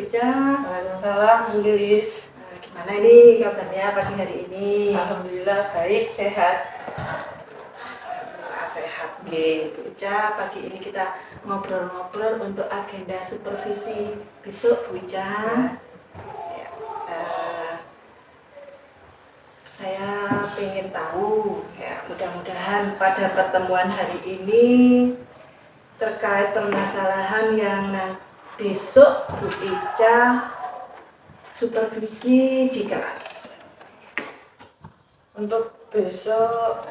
Ica. Waalaikumsalam Bu Lilis. Gimana ini kabarnya pagi hari ini? Alhamdulillah baik, sehat. Sehat nih Bu Ica. Pagi ini kita ngobrol-ngobrol untuk agenda supervisi besok Bu Ica. Ya. Saya ingin tahu ya, mudah-mudahan pada pertemuan hari ini terkait permasalahan yang besok Bu Ica supervisi di kelas. Untuk besok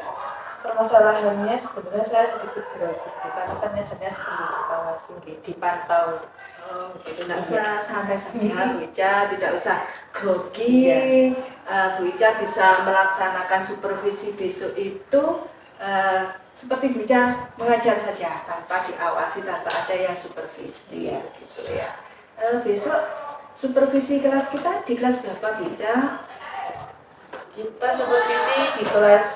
permasalahannya sebenarnya saya sedikit grogi karena kan ngajarnya dipantau. Oh, begitu. Tidak usah santai saja Bu Ica, tidak usah grogi. Bu Ica bisa melaksanakan supervisi besok itu seperti Bu Ica mengajar saja tanpa diawasi, tanpa ada yang supervisi gitu ya. Besok supervisi kelas kita di kelas berapa Bu Ica? Kita supervisi di kelas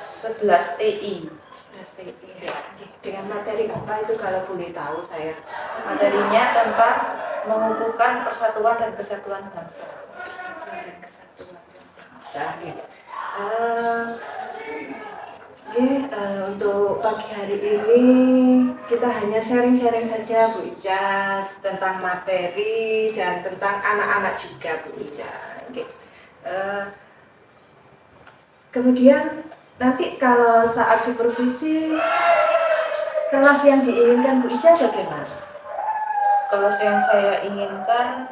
11 TI. 11 TI ya. Dengan materi apa itu kalau boleh tahu saya? Materinya tentang mengukuhkan persatuan dan kesatuan bangsa. Persatuan dan kesatuan bangsa gitu. Untuk pagi hari ini kita hanya sharing-sharing saja Bu Ica tentang materi dan tentang anak-anak juga Bu Ica. Kemudian nanti kalau saat supervisi kelas yang diinginkan Bu Ica bagaimana? Kelas yang saya inginkan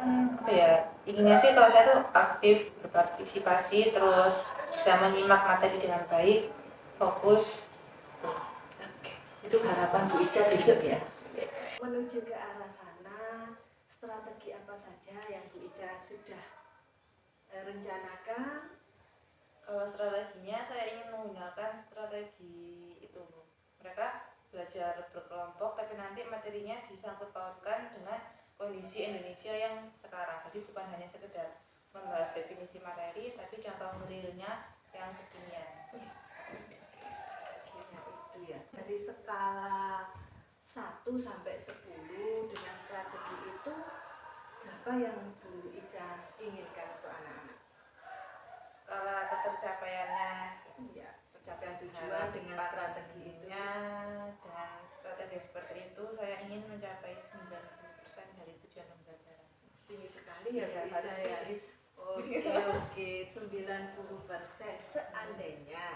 inginnya sih kalau saya tuh aktif berpartisipasi, terus bisa menyimak materi dengan baik, fokus. Itu harapan Bu Ica besok ya. Menuju ke arah sana, strategi apa saja yang Bu Ica sudah rencanakan? Kalau strateginya saya ingin menggunakan strategi itu. Mereka belajar berkelompok tapi nanti materinya disangkut pautkan dengan kondisi Indonesia yang sekarang. Jadi bukan hanya sekedar membahas definisi materi tapi contoh realnya yang kekinian. Strateginya itu ya. Dari skala 1 sampai 10 dengan strategi itu berapa yang Bu Ica inginkan untuk anak-anak? Skala ketercapaiannya pencapaian tujuan dengan strategi itu. Dengan strategi seperti itu saya ingin mencapai 90% dari tujuan pembelajaran. Tinggi sekali ya Bu Ica ya. Oke, 90%. Seandainya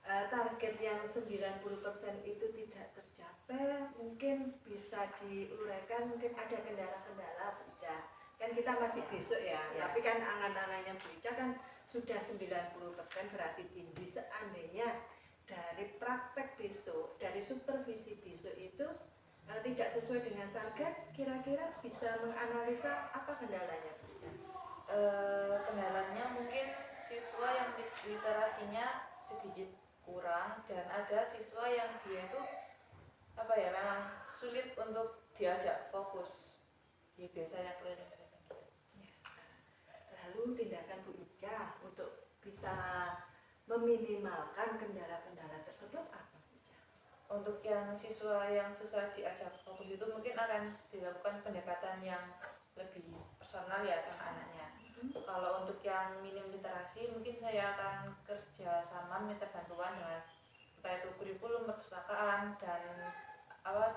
target yang 90% itu tidak tercapai, mungkin bisa diuraikan, mungkin ada kendala-kendala Bu Ica. Kan kita masih besok ya. Tapi kan angan-angannya Bu Ica kan sudah 90% berarti tinggi. Seandainya dari praktek besok, dari supervisi besok itu tidak sesuai dengan target, kira-kira bisa menganalisa apa kendalanya Bu Ica? Kendalanya mungkin siswa yang literasinya sedikit kurang dan ada siswa yang dia itu memang sulit untuk diajak fokus. Dia biasanya keliling. Lalu tindakan Bu Ica untuk bisa meminimalkan kendala-kendala tersebut apa Bu Ica? Untuk yang siswa yang susah diajak fokus itu mungkin akan dilakukan pendekatan yang lebih personal ya sama anaknya. Kalau untuk yang minim literasi mungkin saya akan kerja sama minta bantuan dengan entah itu kurikulum perpustakaan dan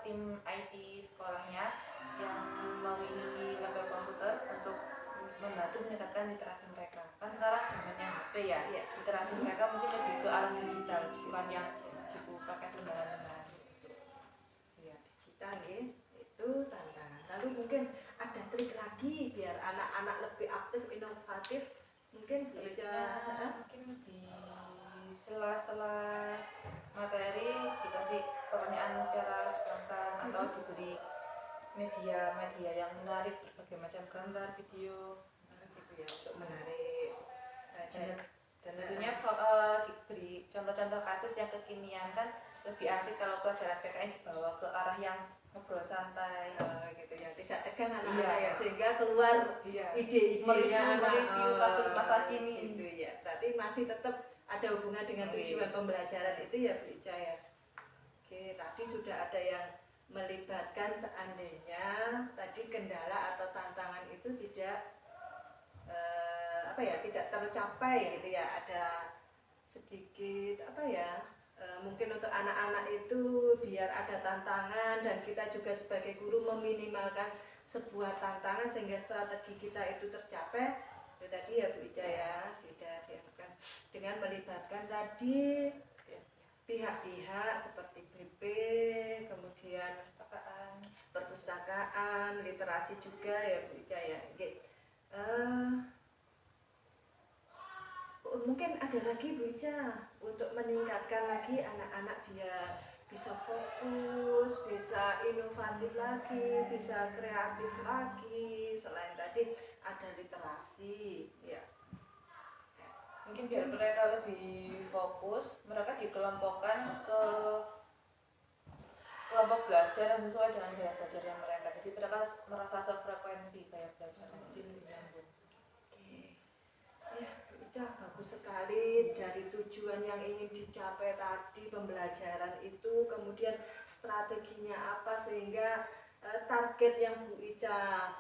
tim IT sekolahnya yang memiliki laptop komputer untuk membantu meningkatkan literasi mereka. Kan sekarang zamannya HP ya. Literasi mereka mungkin lebih ke arah digital, bukan yang buku pakai lembaran-lembaran. Digital ya, itu tantangan. Lalu mungkin ada trik lagi biar anak-anak lebih aktif, inovatif. Mungkin bisa mungkin di sela-sela materi dikasih pertanyaan secara spontan atau diberi media yang menarik, berbagai macam gambar, video gitu ya, untuk menarik dan tentunya diberi contoh-contoh kasus yang kekinian. Kan lebih asik kalau pelajaran PKN dibawa ke arah yang ngobrol santai gitu ya, tidak tegang anak-anak ya, sehingga keluar ide-idenya mereview kasus masa kini gitu ya. Berarti masih tetap ada hubungan dengan tujuan pembelajaran itu ya Bu Ica ya. Oke, tadi sudah ada yang melibatkan seandainya tadi kendala atau tantangan itu tidak tercapai gitu ya. Ada sedikit apa ya, mungkin untuk anak-anak itu biar ada tantangan dan kita juga sebagai guru meminimalkan sebuah tantangan sehingga strategi kita itu tercapai. Itu tadi ya Bu Ica ya, sudah dilakukan dengan melibatkan tadi pihak-pihak seperti BP, kemudian perpustakaan, literasi juga ya Bu Ica ya. Mungkin ada lagi Bu Ica untuk meningkatkan lagi anak-anak biar bisa fokus, bisa inovatif lagi, bisa kreatif lagi. Selain tadi ada literasi ya. Mungkin biar mereka lebih fokus, mereka dikelompokkan ke kelompok belajar yang sesuai dengan gaya belajarnya mereka. Jadi mereka merasa sefrekuensi gaya belajarnya, jadi lebih nyambung. Ya, Bu Ica, bagus sekali dari tujuan yang ingin dicapai tadi pembelajaran itu, kemudian strateginya apa sehingga target yang Bu Ica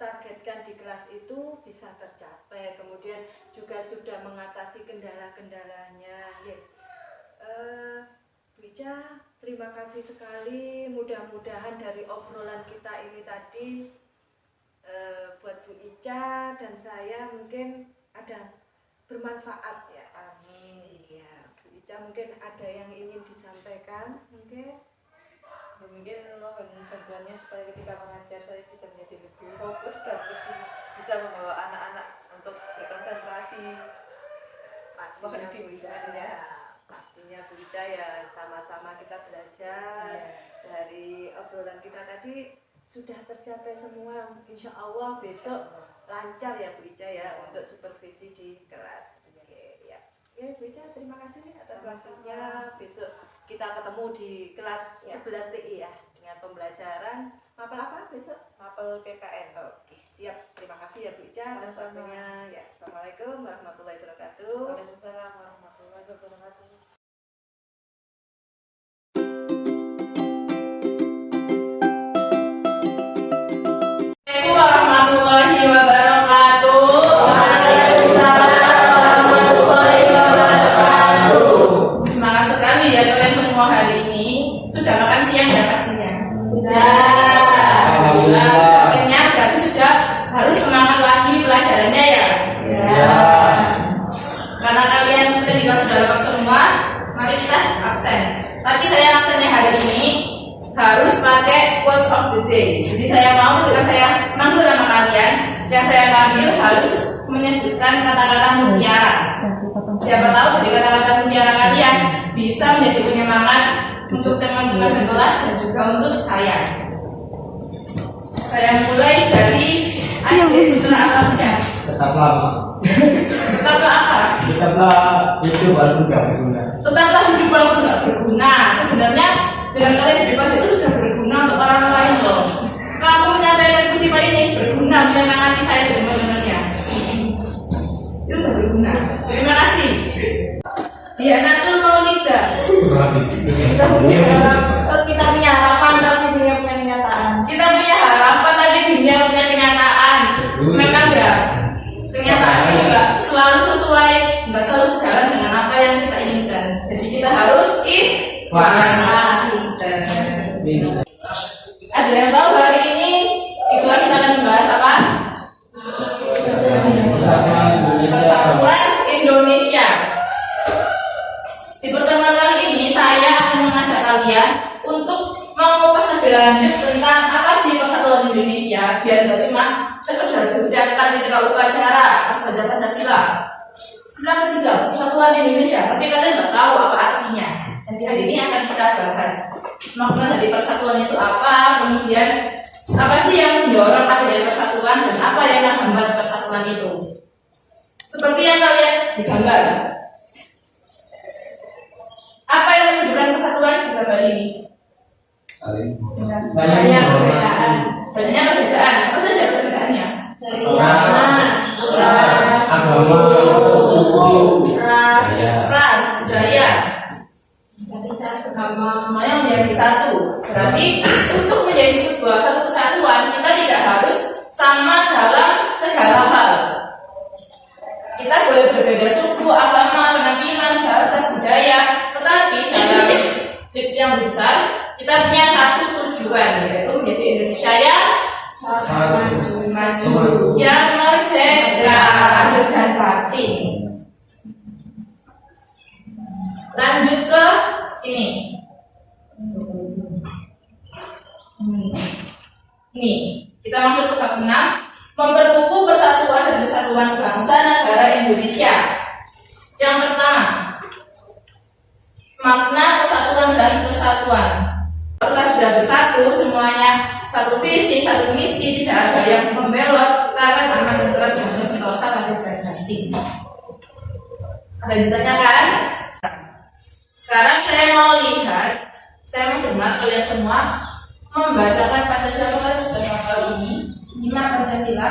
targetkan di kelas itu bisa tercapai, kemudian juga sudah mengatasi kendala-kendalanya. Bu Ica, terima kasih sekali. Mudah-mudahan dari obrolan kita ini tadi buat Bu Ica dan saya mungkin ada bermanfaat ya. Amin. Iya, Bu Ica mungkin ada yang ingin disampaikan mungkin. Mungkin mohon bantuannya supaya ketika mengajar saya bisa menjadi lebih fokus dan lebih bisa membawa anak-anak untuk berkonsentrasi. Pastinya Bu Ica ya. Pastinya Bu Ica ya, sama-sama kita belajar. Dari obrolan kita tadi sudah tercapai semua. Insya Allah besok lancar ya Bu Ica ya untuk supervisi di kelas. Oke ya. Ya Bu Ica, terima kasih atas waktunya. Besok kita ketemu di kelas 11 TI ya dengan pembelajaran mapel apa besok? Mapel PKN. Oke, siap. Terima kasih ya Bu Ica atas waktunya. Ya, Assalamualaikum warahmatullahi wabarakatuh. Waalaikumsalam warahmatullahi wabarakatuh. Warahmatullahi wabarakatuh. Waalaikumsalam warahmatullahi wabarakatuh. Semangat sekali ya kalian semua hari ini. Sudah makan siang ya pastinya? Sudah. Alhamdulillah. Sudah kenyang, berarti sudah harus semangat lagi pelajarannya ya? Ya. Karena kalian seperti sudah lengkap semua, mari kita absen. Tapi saya absennya hari ini harus pakai quotes of the day. Jadi saya mau ketika saya manggil nama kalian, yang saya panggil harus menyebutkan kata-kata mutiara. Siapa tahu dari kata-kata mutiara kalian bisa menjadi penyemangat untuk teman-teman sekelas dan juga untuk saya. Saya mulai dari adik Sutra Alamsyah. Tetaplah Tetaplah apa? Tetaplah hidup walaupun tidak berguna. Tetaplah hidup walaupun tidak berguna. Sebenarnya dengan kalian bebas itu sudah berguna untuk orang lain loh. Kamu menyampaikan kutipan ini berguna menyemangati saya dan teman-temannya. Itu sudah berguna. Terima kasih. Dianatul Maulidah. Kita punya harapan tapi dunia punya kenyataan. Kita punya harapan tapi dunia punya kenyataan. Memang ya, kenyataan juga selalu sesuai, nggak selalu sejalan dengan apa yang kita inginkan. Jadi kita harus ikhlas. Ada yang tahu hari ini di kelas kita akan membahas apa? Persatuan Indonesia. Di pertemuan kali ini saya akan mengajak kalian untuk mengupas lebih lanjut tentang apa sih Persatuan Indonesia, biar nggak cuma sekedar diucapkan ketika upacara pas belajar Pancasila. Sila ketiga Persatuan Indonesia, tapi kalian nggak tahu apa artinya. Jadi hari ini akan kita bahas makna dari persatuan itu apa, kemudian apa sih yang mendorong adanya persatuan dan apa yang menghambat persatuan itu. Seperti yang kalian digambar. Apa yang menunjukkan persatuan di gambar ini? Banyak perbedaan. Banyak perbedaan. Apa saja perbedaannya? Suku, ras, budaya. Semuanya menjadi satu. Berarti untuk menjadi sebuah satu kesatuan kita tidak harus sama dalam segala hal. kita boleh berbeda suku, agama, penampilan, bahasa, budaya, tetapi dalam trip yang besar kita punya satu tujuan, yaitu menjadi Indonesia yang maju, yang merdeka lahir dan batin. Lanjut ke sini. Ini kita masuk ke bab 6, memperkukuh persatuan dan kesatuan bangsa negara Indonesia. Yang pertama, makna persatuan dan kesatuan. Kita sudah bersatu, semuanya satu visi, satu misi, tidak ada yang membelot, kita akan aman dan terang dan bersentosa lahir dan batin. Ada yang ditanyakan? Sekarang saya mau lihat, saya mau dengar kalian semua membacakan Pancasila. Kalian sudah hafal ini 5 Pancasila?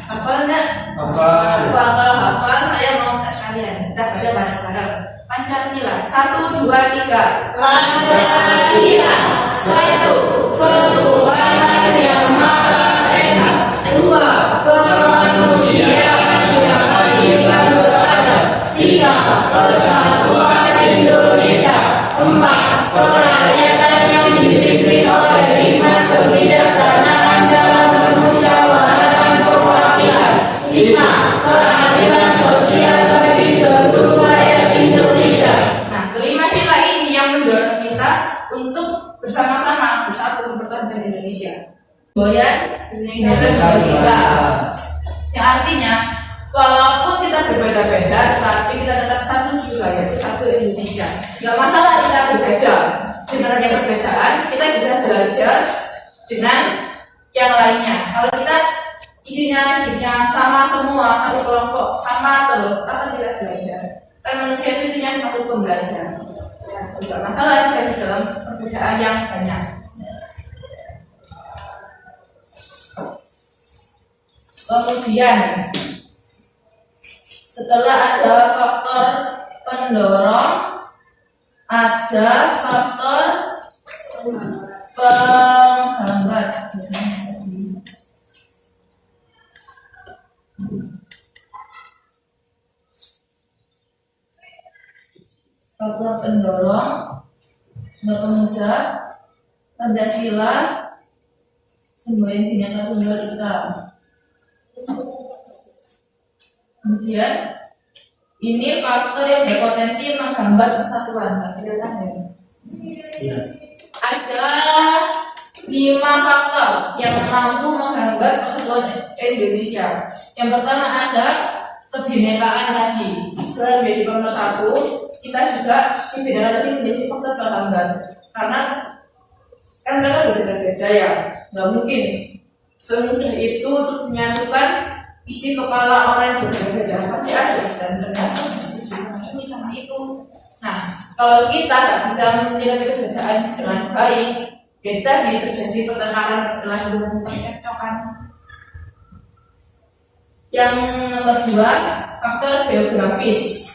Hafal enggak? Hafal. Kalau hafal, saya mau tes kalian. Kita baca bareng-bareng. Pancasila 1, 2, 3. Pancasila 1. Ketuhanan yang Maha Esa. 2. Kemanusiaan yang adil dan beradab. 3. Persatuan Indonesia. 4. Kerakyatan yang dipimpin oleh hikmat kebijaksanaan dalam permusyawaratan perwakilan. 5. Keadilan sosial bagi seluruh rakyat Indonesia. Nah, kelima sila ini yang mendorong kita untuk bersama-sama bersatu mempertahankan Indonesia. Goyan Bhinneka. Yang artinya, walaupun kita berbeda-beda, tapi kita tetap satu juga, yaitu satu Indonesia. Gak masalah kita berbeda. Dengan adanya perbedaan, kita bisa belajar dengan yang lainnya. Kalau kita isinya hidupnya sama semua, satu kelompok, sama terus, kapan kita belajar? Kan manusia itu intinya perlu pembelajar. Ya, tidak masalah kita di dalam perbedaan yang banyak. Kemudian setelah ada faktor pendorong, ada faktor penghambat. Faktor pendorong, Sumpah Pemuda, Pancasila, Semboyan Bhinneka Tunggal Ika. Kemudian ini faktor yang berpotensi menghambat persatuan. Kelihatan ya? Iya. Ada 5 faktor yang mampu menghambat persatuan Indonesia. Yang pertama ada kebinekaan tadi. Selain menjadi pemersatu, kita juga si bineka tadi menjadi faktor penghambat. Karena kan mereka berbeda-beda ya, nggak mungkin semudah itu untuk menyatukan isi kepala orang yang berbeda-beda. Pasti ada dan ternyata ini sama itu. Nah, kalau kita nggak bisa menjaga perbedaan dengan baik, jadi tadi terjadi pertengkaran, perkelahian, percekcokan. Yang nomor 2, faktor geografis.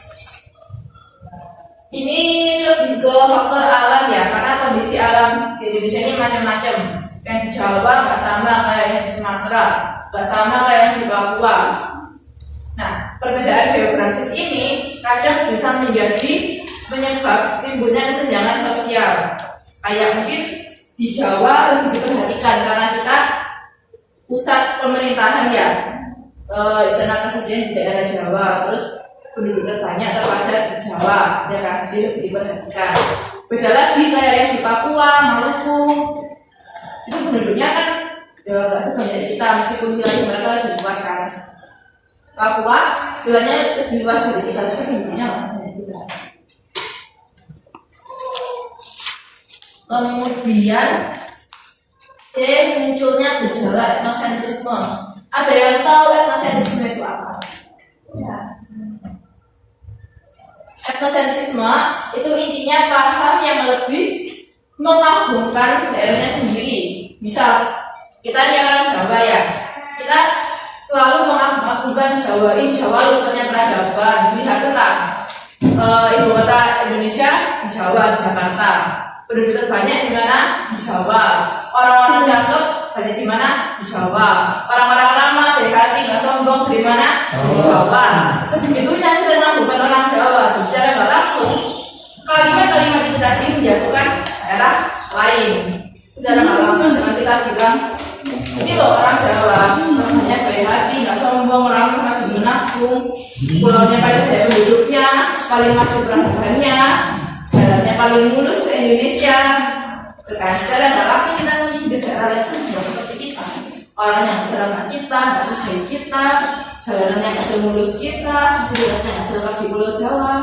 Ini lebih ke faktor alam ya, karena kondisi alam di Indonesia ini macam-macam. Yang di Jawa nggak sama kayak yang di Sumatera, nggak sama kayak yang di Papua. Nah, perbedaan geografis ini kadang bisa menjadi penyebab timbulnya kesenjangan sosial. Kayak mungkin di Jawa lebih diperhatikan karena kita pusat pemerintahan ya, istana presiden di daerah Jawa, terus penduduk terbanyak terpadat di Jawa, daerah kecil diperhatikan. Beda lagi kayak yang di Papua, Maluku, itu penduduknya kan ya nggak sebanyak kita, meskipun wilayah mereka lebih luas kan. Papua wilayahnya lebih luas dari kita, tapi penduduknya nggak sebanyak kita. Kemudian C, munculnya gejala etnosentrisme. Ada yang tahu etnosentrisme itu apa? Ya. Etnosentrisme itu intinya paham yang lebih mengagungkan daerahnya sendiri. Misal kita ini orang Jawa ya, kita selalu mengagungkan Jawa. Ini Jawa lulusannya peradaban. Lihatlah ibu kota Indonesia di Jawa, di Jakarta. Penduduk terbanyak di mana? Di Jawa. Orang-orang cakep banyak di mana? Di Jawa. Orang-orang lama, baik hati, nggak sombong di mana? Di Jawa. Sebegitunya kita bukan orang Jawa. Secara nggak langsung kalimat-kalimat itu tadi menjatuhkan daerah lain. Secara nggak langsung dengan kita bilang ini loh orang Jawa, orangnya baik hati, nggak sombong, orang masih menabung, pulaunya paling banyak penduduknya, paling maju peradabannya, jalannya paling mulus ke Indonesia. Secara nggak langsung kita menyindir daerah lain itu juga seperti kita. Orang yang serama kita, nggak sebaik kita, jalanannya nggak semulus kita, fasilitasnya nggak selengkap di Pulau Jawa.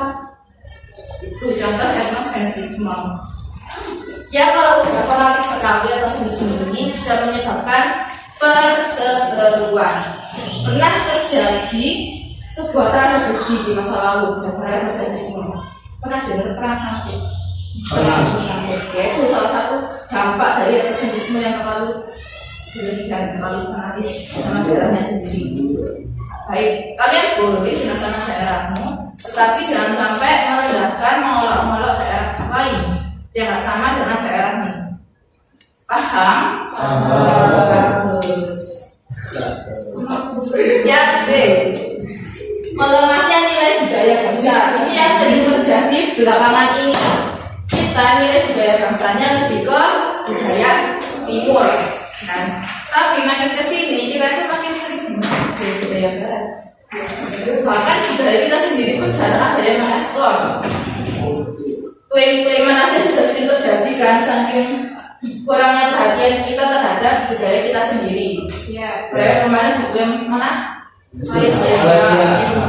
Itu contoh etnosentrisme. Ya kalau udah fanatik sekali atau sembunyi bisa menyebabkan perseteruan. Pernah terjadi sebuah tragedi di masa lalu gara-gara etnosentrisme. Pernah dengar perang Sampit? Perang Sampit. Yaitu salah satu dampak dari etnosentrisme yang terlalu berlebihan, terlalu fanatis sama daerahnya sendiri. Baik, kalian boleh senang-senang daerahmu, tetapi jangan sampai merendahkan, mengolok-olok daerah lain yang nggak sama dengan daerahmu. Paham? Bagus. Ya, melemahnya nilai budaya bangsa. Ini yang sering terjadi belakangan ini. Kita nilai budaya bangsanya lebih ke budaya timur. Nah, tapi makin kesini kita itu makin sering budaya barat. Bahkan budaya kita sendiri pun jarang ada yang mengeksplor. Klaim-klaiman aja sudah sering terjadi kan, saking kurangnya perhatian kita terhadap budaya kita sendiri. Ya, budaya kemarin diklaim mana? Malaysia.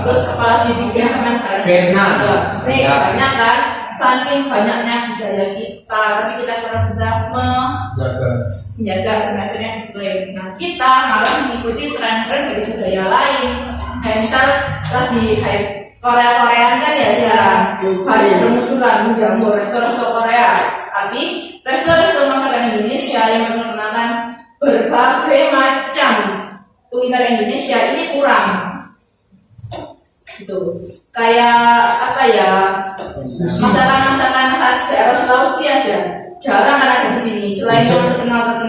Terus apalagi diklaim sama Vietnam. Banyak kan, saking banyaknya budaya kita, tapi kita kurang bisa menjaga sampai akhirnya diklaim. Nah, kita malah mengikuti tren-tren dari budaya lain. Kayak misal tadi kayak Korea-Koreaan kan ya sekarang banyak bermunculan menjamur resto-resto Korea, tapi resto-resto masakan Indonesia yang memperkenalkan berbagai macam kuliner Indonesia ini kurang. Itu kayak apa ya, masakan-masakan khas daerah Sulawesi aja jarang ada di sini. Selain yang terkenal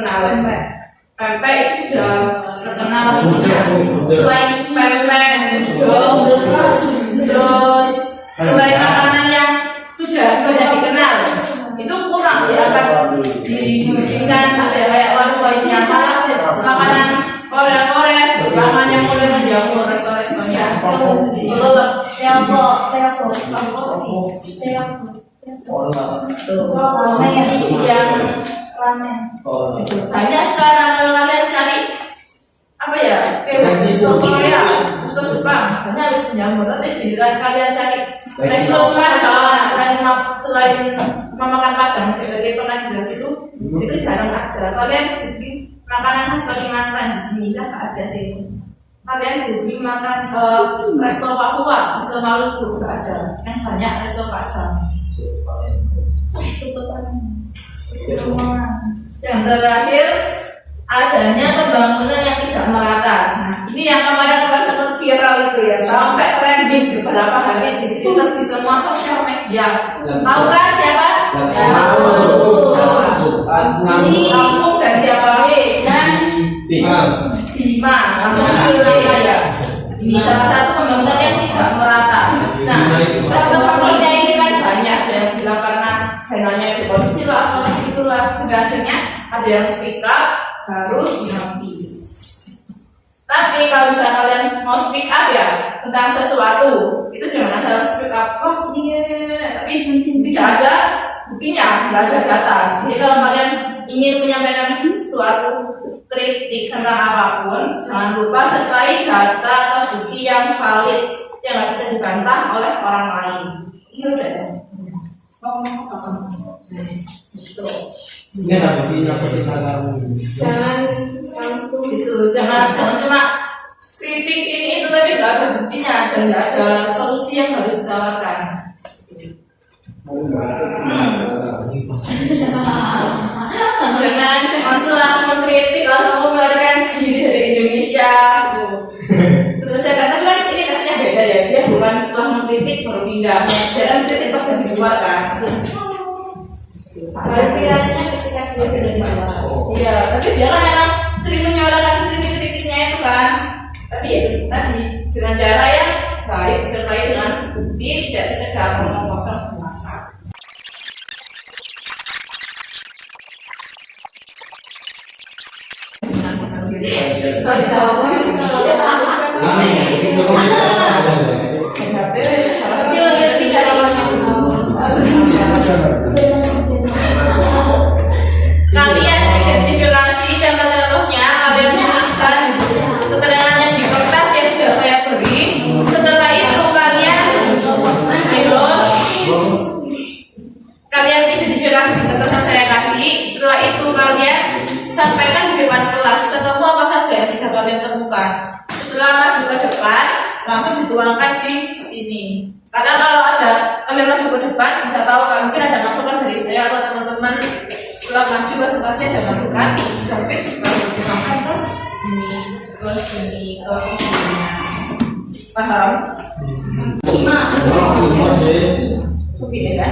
pempek itu sudah terkenal ininya. Selain pempek, terus selain makanan yang sudah banyak dikenal, itu kurang diangkat dibandingkan ada kayak warung lainnya. Malah makanan Korea namanya mulai menjamur resto-restonya. Banyak sekarang kalau kalian cari apa ya, kayak resto Korea, resto Jepang, banyak harus menjamur. Tapi giliran kalian cari resto Padang, selain memakan Padang, sebagai pernah jelas itu jarang ada. Kalian bikin makanan khas Kalimantan di sini nggak ada sih. Kalian beli makan resto Papua, resto Maluku nggak ada. Yang banyak resto Padang. Yang terakhir adanya pembangunan yang tidak merata. Nah, ini yang kemarin sempat viral itu ya, sampai trending beberapa hari di Twitter di semua sosial media. Tahu kan siapa? Si Lampung dan siapa? Dan Bima. Langsung nama ya. Ini salah satu pembangunan yang tidak merata. Nah, faktornya ini kan banyak yang bilang karena dananya itu korupsi lah, apalah itulah. Sampai akhirnya ada yang speak up, baru dinotis. Tapi kalau misalnya kalian mau speak up ya tentang sesuatu, itu jangan asal speak up. Wah ini, tapi tidak ada buktinya, tidak ada data. Jadi kalau kalian ingin menyampaikan sesuatu kritik tentang apapun, jangan lupa sertai data atau bukti yang valid yang nggak bisa dibantah oleh orang lain. Ini udah ya. Ngomong apa? Ini ada bukti apa kita tahu? Jangan langsung Gitu, jangan cuma kritik ini itu tapi nggak ada buktinya dan nggak ada solusi yang harus ditawarkan. Jangan cuma selalu mengkritik lalu melarikan diri dari Indonesia. Selesai kata kan ini kasihnya beda ya, dia bukan setelah mengkritik baru pindah. Jangan mengkritik pas dari luar kan. viralnya ketika dia sudah di luar. Iya, tapi dia kan emang sering menyuarakan kritik-kritiknya itu kan. Tapi ya tadi dengan cara yang baik disertai dengan bukti, tidak sekedar ngomong kosong belaka. Kalian identifikasi contoh-contohnya, kalian tuliskan keterangan yang di kertas yang sudah saya beri. Setelah itu kalian identifikasi di kertas yang saya kasih. Setelah itu kalian sampaikan di depan kelas contoh apa saja yang sudah kalian temukan. Setelah maju ke depan, langsung dituangkan di sini. Karena kalau ada kalian maju ke depan, bisa tahu kan mungkin ada masukan dari saya atau teman-teman. Setelah maju presentasi ada masukan, sudah fix baru dituangkan ke ini, terus ini, ke ini. Paham? Begini kan?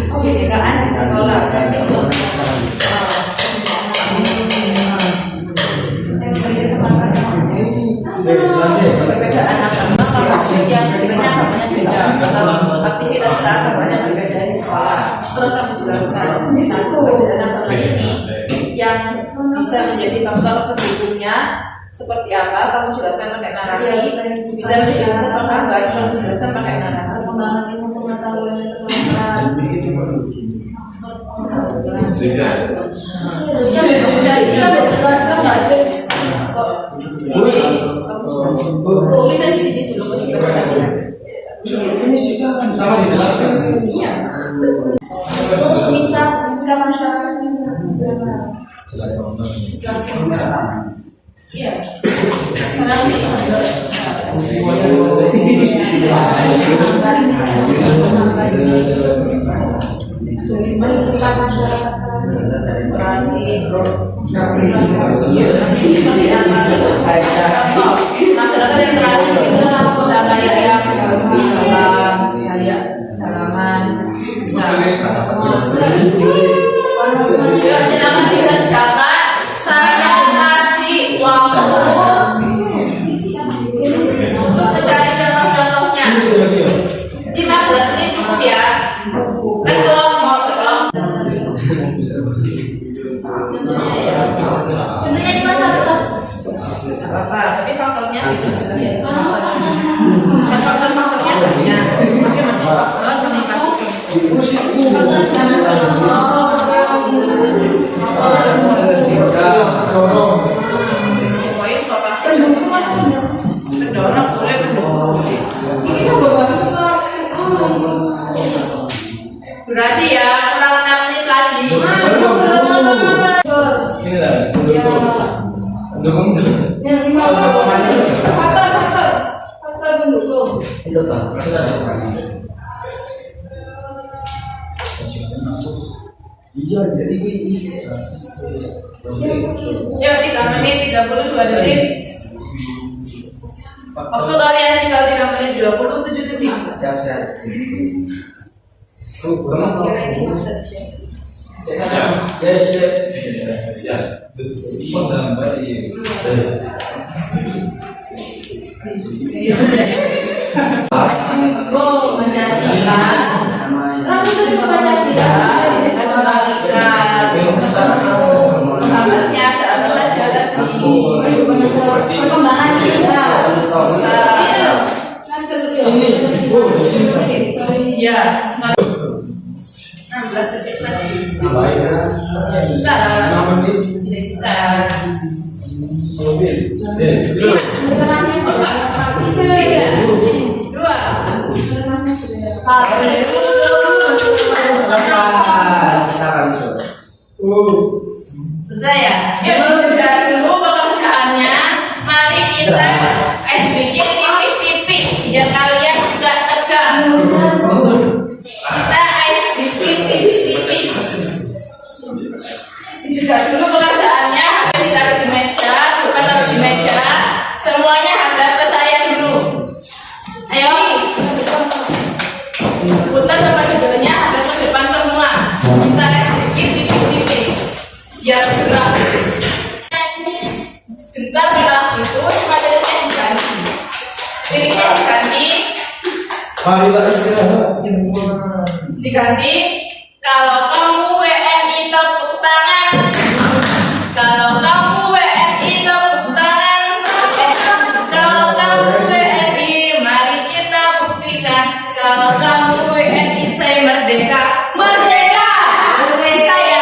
Kebinekaan di sekolah. Perbedaan agama kalau yang sebenarnya agamanya beda atau aktivitas agamanya berbeda di sekolah. Terus aku jelaskan perbedaan agama ini yang bisa menjadi faktor pendukungnya seperti apa. Kamu jelaskan pakai narasi, bisa menjadi faktor penghambat. Kamu jelaskan pakai narasi. Ilmu pengetahuan yang terlambat. Bisa di sini dulu sama dijelaskan. Iya. Bisa ke masyarakat yang Jelas Iya. Sekarang masyarakat yang terasa itu bisa kayak yang kayak halaman silakan dikerjakan. Saya kasih waktu untuk mencari contoh-contohnya. 15 menit cukup ya. Kan kalau mau Tentunya di masa depan. tidak apa-apa, tapi faktornya itu jelas ya. Faktor-faktornya banyak. Masing-masing faktor komunikasi. Poin lokasi pendorong sulit pendorong. Durasi ya, kurang 6 menit lagi. Ini lah. Dukung Yang lima faktor pendukung. itu kan. Iya, jadi ini. Yuk 3 menit 32 detik. Waktu kalian tinggal 3 menit 27 detik. Siap. Tuh, berapa? Ya. Menggambar ini. Pancasila. Langsung ke Pancasila. Penggambarnya ada apa saja tadi? Perkembangan kita. Iya. 16 detik lagi. Bisa. Tidak bisa. Dua. Selesai ya? Yuk jeda dulu pekerjaannya. Mari kita ice breaking tipis-tipis biar kalian nggak tegang. Kita ice breaking tipis-tipis. Jeda dulu pekerjaannya. HP ditaruh di meja, bukan taruh di meja. Semuanya hadap ke saya dulu. Ayo. Putar tempat duduknya hadap ke depan semua. Ya gerak. Sebentar gerak itu materinya diganti. Liriknya diganti. Kalau kamu WNI tepuk tangan. Kalau kamu WNI tepuk tangan. Kalau kamu WNI mari kita buktikan. Kalau kamu WNI saya merdeka. Merdeka. Saya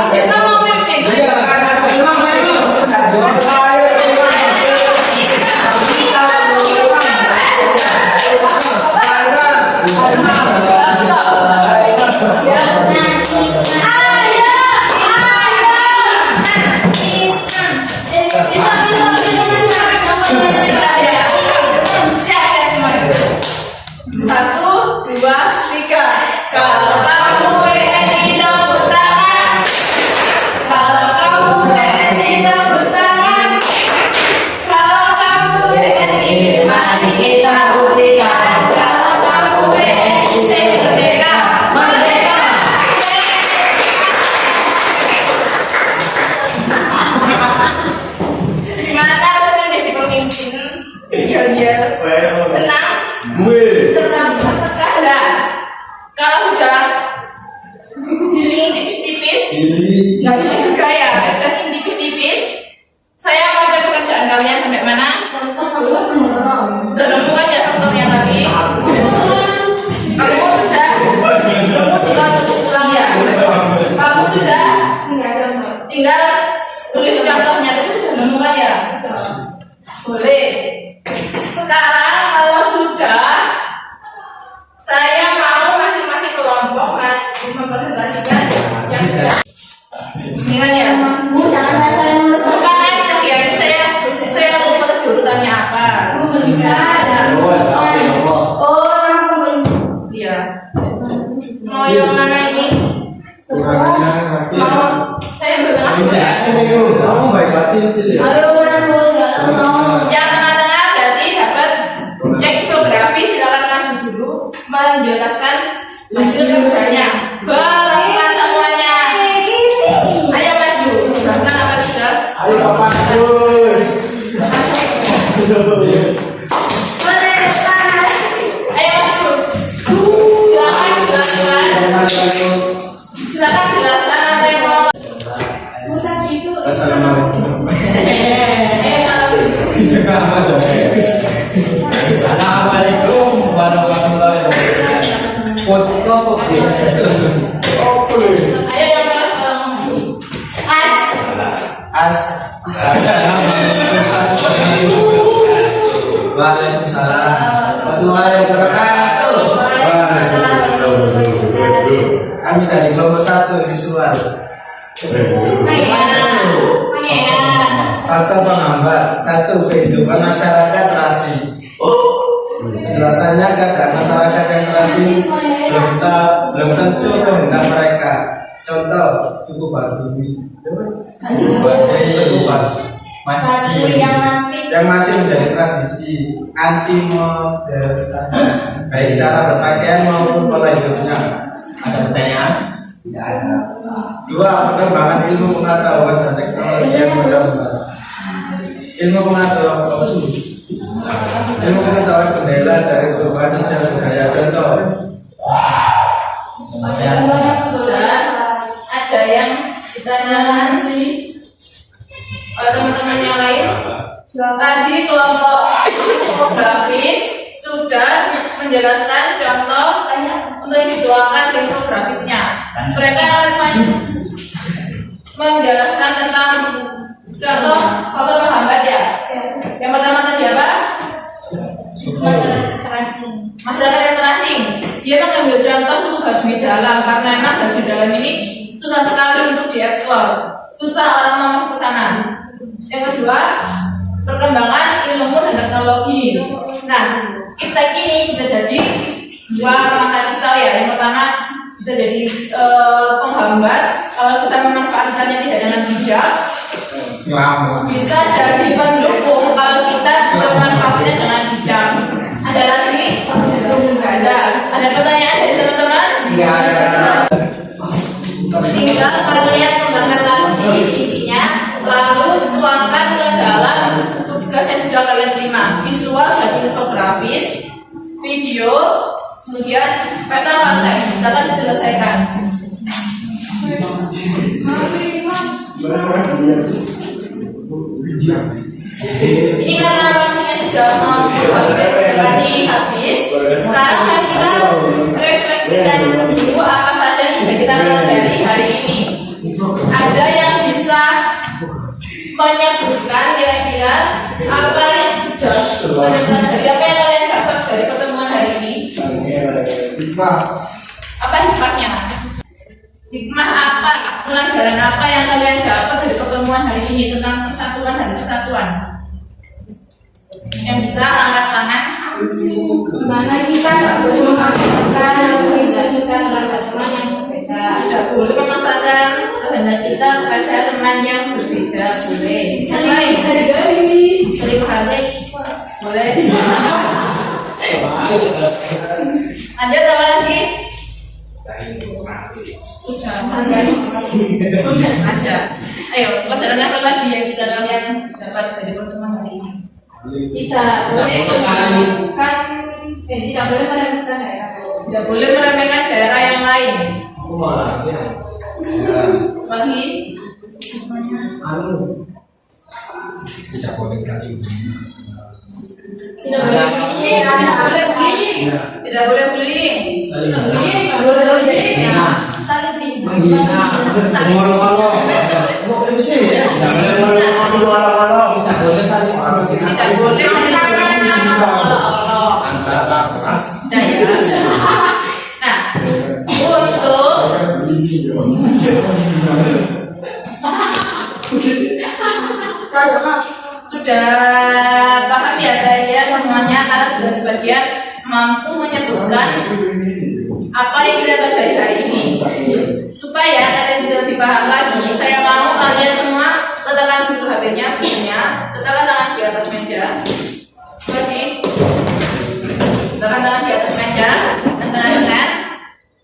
kita mau mimpin. Satu, dua, tiga. Kalau kamu WNI tepuk tangan. Kalau kamu WNI tepuk tangan. Kalau kamu WNI mari kita buktikan. Kalau kamu WNI saya merdeka. Merdeka. Gimana rasanya jadi pemimpin? Senang? Senang. Nah, kalau sudah healing tipis-tipis, nggak ini juga ya, stretching tipis-tipis. Saya mau cek pekerjaan kalian sampai mana? Udah nemu kan ya contohnya tadi? Kamu sudah? Kamu tinggal tulis ulang ya? Kamu sudah? Tinggal tulis contohnya tadi sudah nemu kan ya? Boleh. Sekarang kalau sudah, saya mau masing-masing kelompok mempresentasikan yang sudah. Ingat ya? Bukan aja ya, ini saya lupa tadi urutannya apa. Iya. Mau yang mana ini? Mau saya bertengah. Yang tengah-tengah berarti dapat cek geografi. Silakan maju dulu menjelaskan hasil kerjanya. Barengan semuanya. Ayo maju. Bahkan apa sudah? Ayo maju. Silakan jelaskan apa yang mau. Assalamualaikum warahmatullahi wabarakatuh. Foto Ayo yang kelas Waalaikumsalam warahmatullahi wabarakatuh. Kami dari kelompok 1 visual. Faktor penghambat 1. Kehidupan masyarakat terasi. Penjelasannya keadaan masyarakat yang terasi belum tentu kehendak mereka. Contoh suku Baduy, suku Baduy yang masih menjadi tradisi anti modernisasi baik cara berpakaian maupun pola hidupnya. Ada pertanyaan? Tidak ada. 2. Perkembangan ilmu pengetahuan dan teknologi yang berkembang. Ilmu pengetahuan jendela dari perubahan sosial budaya. Contoh ada yang ditanyakan oleh teman-teman yang lain. Tadi kelompok infografis sudah menjelaskan contoh untuk yang dituangkan infografisnya. Mereka akan menjelaskan tentang contoh faktor penghambat ya. Yang pertama tadi apa? Masyarakat yang terasing. Dia mengambil contoh suku Baduy dalam karena memang Baduy dalam ini susah sekali untuk dieksplor. Susah orang mau masuk ke sana. Yang kedua, perkembangan ilmu dan teknologi. Nah, iptek ini bisa jadi dua mata pisau ya. Yang pertama bisa jadi penghambat kalau kita memanfaatkannya tidak dengan bijak. Bisa jadi pendukung kalau kita bisa memanfaatkannya dengan bijak. visual dan infografis, video, kemudian peta konsep. Silakan diselesaikan. Ini karena waktunya sudah mau habis. Sekarang kan kita refleksikan dulu apa saja sudah kita pelajari hari ini. Ada yang bisa menyebutkan kira-kira apa yang sudah kalian pelajari, apa yang kalian dapat dari pertemuan hari ini? Apa hikmahnya? Hikmah apa? Pelajaran apa yang kalian dapat dari pertemuan hari ini tentang persatuan dan kesatuan? Yang bisa angkat tangan. Dimana kita nggak boleh memaksakan atau menjelaskan kepada teman yang berbeda. Tidak boleh memaksakan kehendak kita kepada teman yang berbeda. Boleh. Saling menghargai. Boleh. Lanjut apa lagi? Sudah aja. Ayo, pelajaran apa lagi yang bisa kalian dapat dari pertemuan hari ini? Tidak boleh tidak boleh meremehkan daerah. Tidak boleh meremehkan daerah yang lain. Lagi? Tidak boleh saling. Tidak boleh bullying. Tidak boleh bullying. Tidak boleh Nah, sudah paham ya saya semuanya, karena sudah sebagian mampu menyebutkan apa yang kita pelajari hari ini. Supaya kalian bisa lebih paham lagi, saya mau kalian semua letakkan dulu HP-nya, bukunya, letakkan tangan di atas meja. Seperti letakkan tangan di atas meja dan tenang-tenang.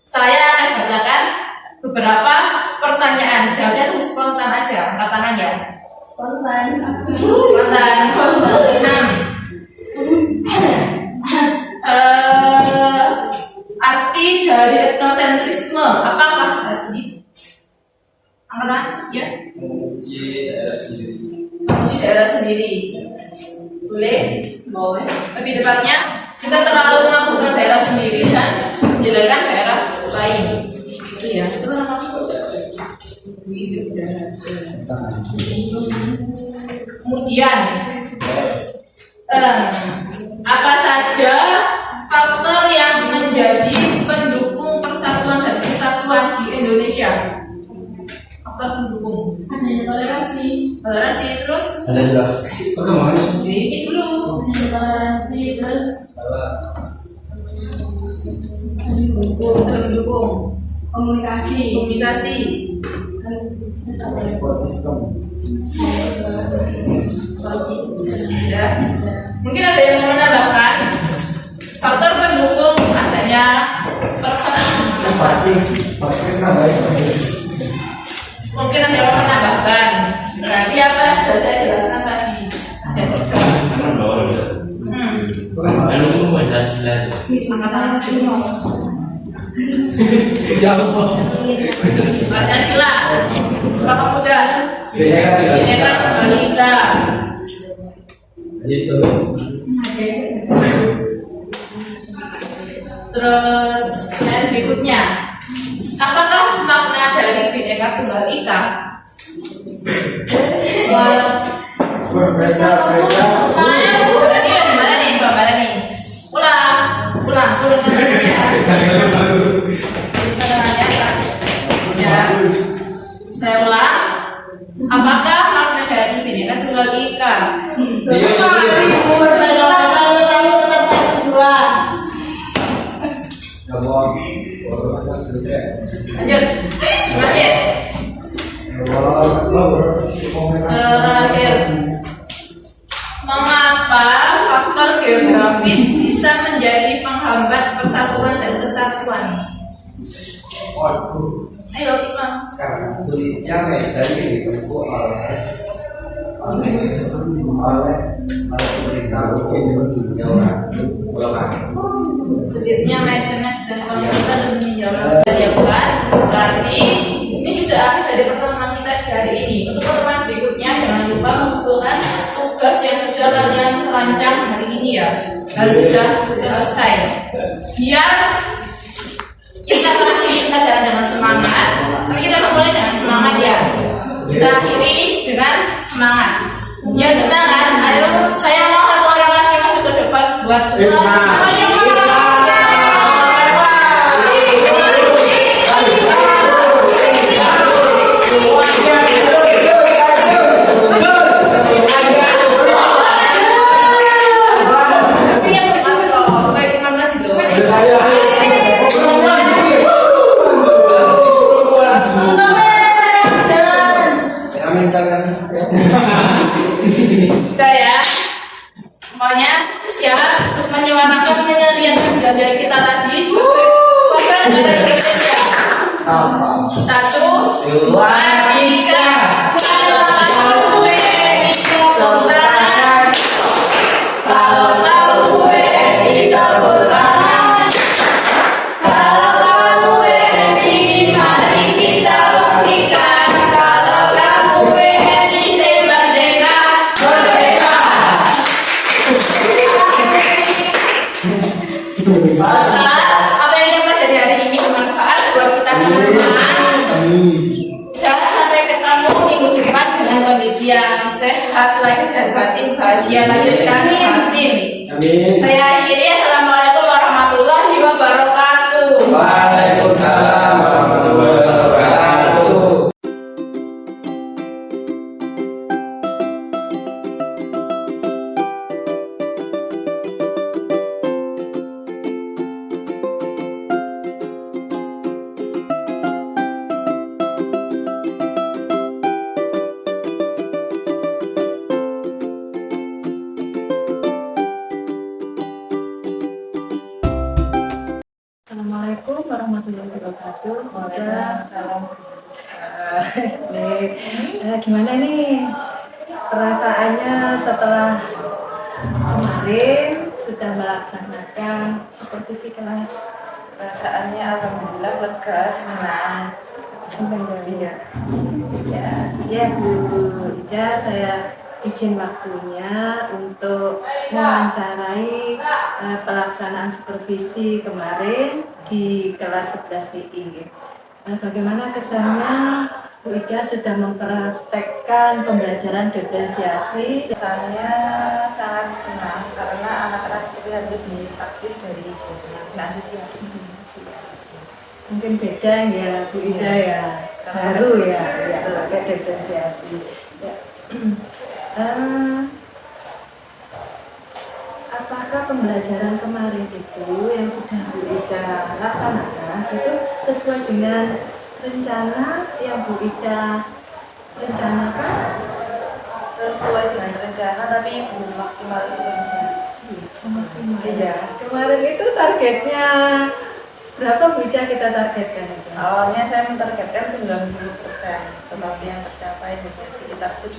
Saya akan bacakan beberapa pertanyaan. Jawabnya spontan aja, angkat tangan ya. Spontan. Arti dari etnosentrisme apakah arti? Angkat tangan ya. Memuji daerah sendiri. Memuji daerah sendiri. Boleh? Boleh. Lebih tepatnya, kita terlalu mengagungkan daerah sendiri dan menjelekan daerah lain. Itu ya. Itu nama. Kemudian, apa saja faktor yang menjadi pendukung persatuan dan kesatuan di Indonesia? Faktor pendukung. Toleransi terus. Ini dulu. Toleransi terus Pendukung. komunikasi. Ya. Mungkin ada yang mau menambahkan faktor pendukung adanya persatuan. Mungkin ada yang mau menambahkan. Berarti apa yang sudah saya jelaskan tadi? Ada tiga. Angkat tangan semua. Pancasila, Sumpah Pemuda, Bhinneka Tunggal Ika. Terus yang berikutnya, apakah makna dari Bhinneka Tunggal Ika? Tadi gimana nih, Bapak nih? Ulang. Ya, saya ulang. Apakah makna dari Bhinneka Tunggal Ika? Lanjut. Terakhir, mengapa faktor geografis bisa menjadi penghambat persatuan dan kesatuan? Ayo, Imam. Karena sulitnya medan yang ditempuh oleh Sulitnya maintenance dan komputer meninjau siapkan. Berarti ini sudah akhir dari pertemuan kita di hari ini. Untuk pertemuan berikutnya jangan lupa mengumpulkan tugas yang sudah kalian rancang hari ini ya, harus sudah selesai. Biar kita terakhir pelajaran dengan semangat. Tapi kita mulai dengan semangat ya. Kita akhiri dengan semangat. Ya semangat. Ayo, saya mau satu orang lagi masuk ke depan buat kita ya, semuanya siap untuk menyuarakan penyampaian dari kita tadi sebagai warga negara Indonesia. 1, 2, 3. Kalau gue dikabulkan, kalau gue dikabulkan, kalau gue mari kita buktikan, kalau gue di merdeka, merdeka. Apa yang kita pelajari hari ini bermanfaat buat kita semua. Dan sampai ketemu minggu depan dengan kondisi yang sehat lahir dan batin, bahagia lahir dan batin. Saya akhiri. Assalamualaikum warahmatullahi wabarakatuh. Waalaikumsalam warahmatullahi wabarakatuh. Assalamualaikum warahmatullahi wabarakatuh. Waalaikumsalam. Gimana nih perasaannya setelah kemarin sudah melaksanakan supervisi kelas? Perasaannya alhamdulillah lega, senang. Ya, ya Bu Ija, saya izin waktunya untuk mewawancarai pelaksanaan supervisi kemarin di kelas 11 TI. Bagaimana kesannya Bu Ija sudah mempraktekkan pembelajaran diferensiasi? Kesannya sangat senang karena anak-anak terlihat lebih aktif dari biasanya, lebih antusias. Mungkin beda ya Bu Ija ya, baru ya pakai diferensiasi. Ya. Apakah pembelajaran kemarin itu yang sudah Bu Ija laksanakan itu sesuai dengan rencana yang Bu Ija rencanakan? Sesuai dengan rencana tapi belum maksimal sepenuhnya. Iya. Kemarin itu targetnya berapa Bu Ija kita targetkan itu? Awalnya saya mentargetkan 90%, tetapi yang tercapai hanya sekitar 70%.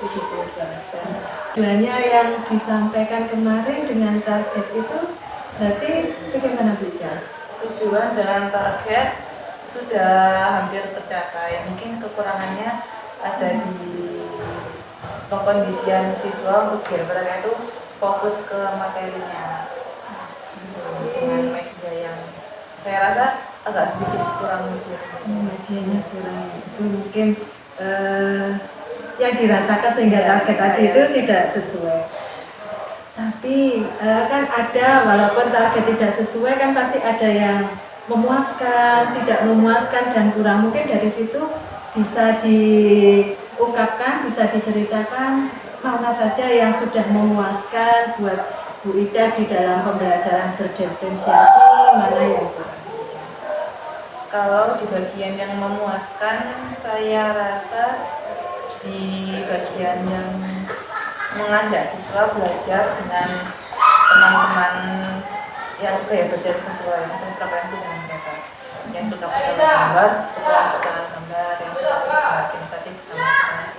70%. Tujuannya yang disampaikan kemarin dengan target itu berarti bagaimana Bu Ija? Tujuan dengan target sudah hampir tercapai. Mungkin kekurangannya ada di pengkondisian siswa untuk biar mereka itu fokus ke materinya. Dengan media yang saya rasa agak sedikit kurang Medianya kurang itu mungkin yang dirasakan sehingga target tadi itu tidak sesuai. Tapi kan ada, walaupun target tidak sesuai kan pasti ada yang memuaskan, tidak memuaskan dan kurang. Mungkin dari situ bisa diungkapkan, bisa diceritakan mana saja yang sudah memuaskan buat Bu Ija di dalam pembelajaran berdiferensiasi, mana yang kurang. Kalau di bagian yang memuaskan, saya rasa di bagian yang mengajak siswa belajar dengan teman-teman yang gaya belajar sesuai, yang sefrekuensi dengan mereka, yang suka gambar, suka dengan gambar, yang suka berkinesatik sama kita.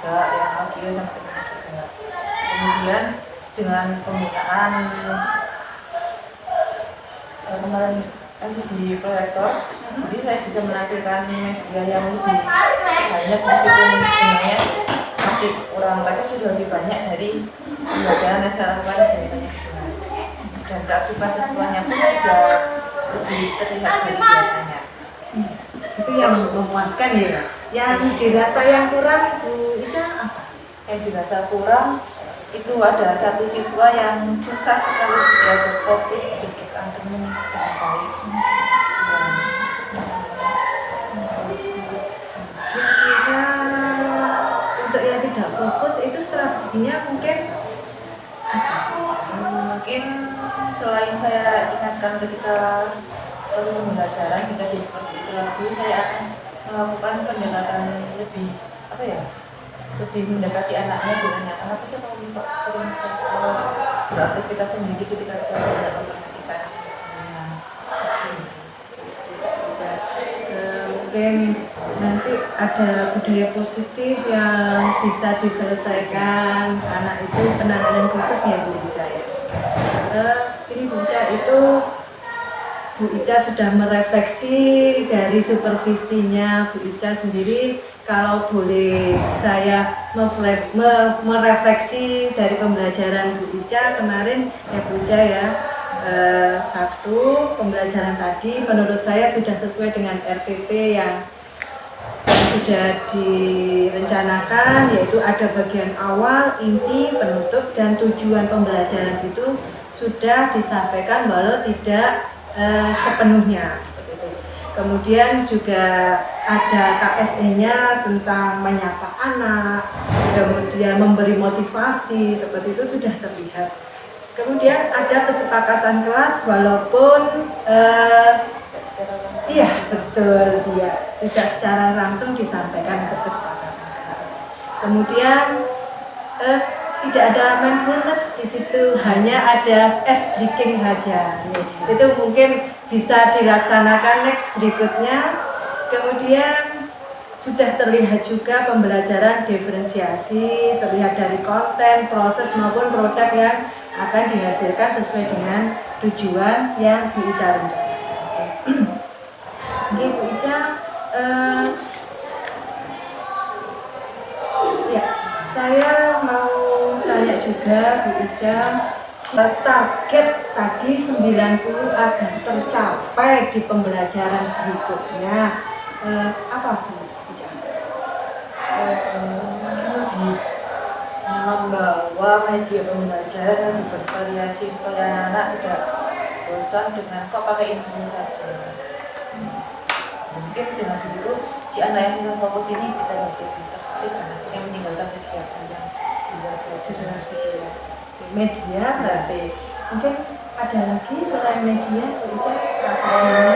juga, yang audio sampai dengan juga. Kemudian dengan penggunaan kemarin LCD proyektor, jadi saya bisa menampilkan media yang lebih banyak meskipun sebenarnya masih kurang, tapi sudah lebih banyak dari pembelajaran yang saya lakukan biasanya di kelas. Dan keaktifan siswanya pun sudah lebih terlihat dari biasanya. Itu yang memuaskan ya. Yang dirasa yang kurang Bu Ica apa? Yang dirasa kurang itu ada satu siswa yang susah sekali diajak fokus duduk antemen dengan baik. Kira-kira untuk yang tidak fokus itu strateginya mungkin Mungkin selain saya ingatkan ketika proses pembelajaran jika di seperti itu lagi, saya akan melakukan pendekatan lebih lebih mendekati anaknya dengan yang kenapa sih kalau Mbak sering beraktivitas sendiri ketika kita belajar matematika. mungkin nanti ada budaya positif yang bisa diselesaikan anak itu penanganan khusus ya Bu Ica ya. Ini Bu Ica itu Bu Ica sudah merefleksi dari supervisinya Bu Ica sendiri. Kalau boleh saya merefleksi dari pembelajaran Bu Ica kemarin ya Bu Ica ya. Satu, pembelajaran tadi menurut saya sudah sesuai dengan RPP yang sudah direncanakan, yaitu ada bagian awal, inti, penutup, dan tujuan pembelajaran itu sudah disampaikan walau tidak sepenuhnya. Kemudian juga ada KSE-nya tentang menyapa anak, kemudian memberi motivasi, seperti itu sudah terlihat. Kemudian ada kesepakatan kelas walaupun iya betul ya tidak secara langsung disampaikan ke kesepakatan kelas. Kemudian tidak ada mindfulness di situ, hanya ada ice breaking saja. Itu mungkin bisa dilaksanakan next berikutnya. Kemudian sudah terlihat juga pembelajaran diferensiasi, terlihat dari konten, proses maupun produk yang akan dihasilkan sesuai dengan tujuan yang Bu Ica rencanakan. Oke, Bu Ica, ya saya mau tanya juga Bu Ica, target tadi 90 agar tercapai di pembelajaran berikutnya apa Bu Ica? Membawa media pembelajaran yang bervariasi supaya anak tidak bosan dengan kok pakai ini saja. Mungkin dengan begitu si anak yang tidak fokus ini bisa lebih tertarik yang meninggalkan kegiatan yang tidak belajar. Media berarti mungkin ada lagi selain media Bu Ica strateginya?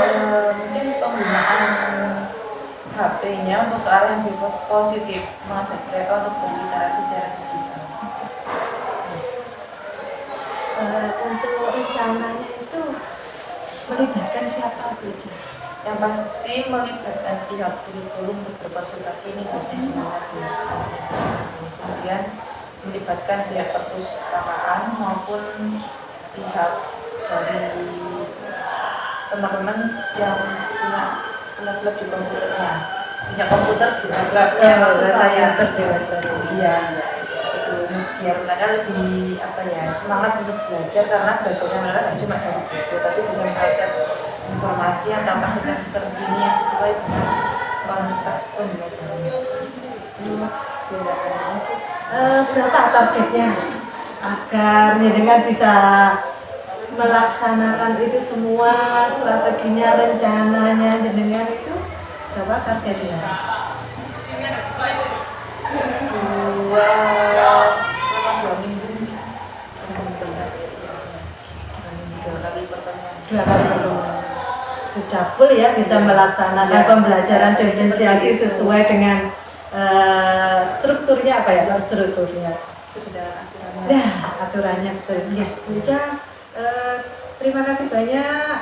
Mungkin penggunaan HP-nya untuk ke arah yang lebih positif, mengajak mereka untuk berinteraksi secara digital. Untuk rencananya itu melibatkan siapa Bu Ica? Yang pasti melibatkan pihak kurikulum untuk berkonsultasi ini gimana. Kemudian melibatkan pihak perpustakaan maupun pihak dari teman-teman yang punya klub di komputernya, punya komputer di klubnya maksud saya iya itu biar mereka lebih semangat untuk belajar karena belajarnya mereka tidak cuma dari buku tapi bisa mengakses informasi atau kasus-kasus terkini yang sesuai dengan konteks pembelajarannya. Berapa targetnya agar jenengan bisa melaksanakan itu semua strateginya, rencananya jenengan itu berapa targetnya? 2 minggu Dua kali pertemuan. Sudah full ya bisa melaksanakan pembelajaran diferensiasi sesuai dengan strukturnya apa ya? Strukturnya. Nah, aturannya betul. Ya, Bu Ica, terima kasih banyak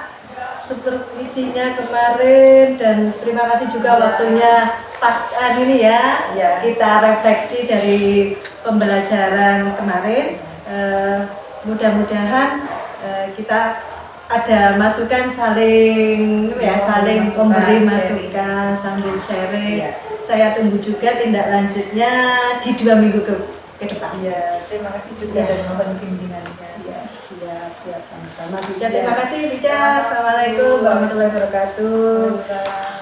supervisinya kemarin dan terima kasih juga waktunya pas ini ya, Iya. kita refleksi dari pembelajaran kemarin. Mudah-mudahan kita ada masukan saling saling memberi masukan sambil sharing. Iya. Saya tunggu juga tindak lanjutnya di 2 minggu ke depan. Ya, terima kasih juga Ya. dan mohon bimbingannya. Ya, siap sama-sama. Bica, terima kasih Bica. Assalamualaikum warahmatullahi wabarakatuh. Waalaikumsalam.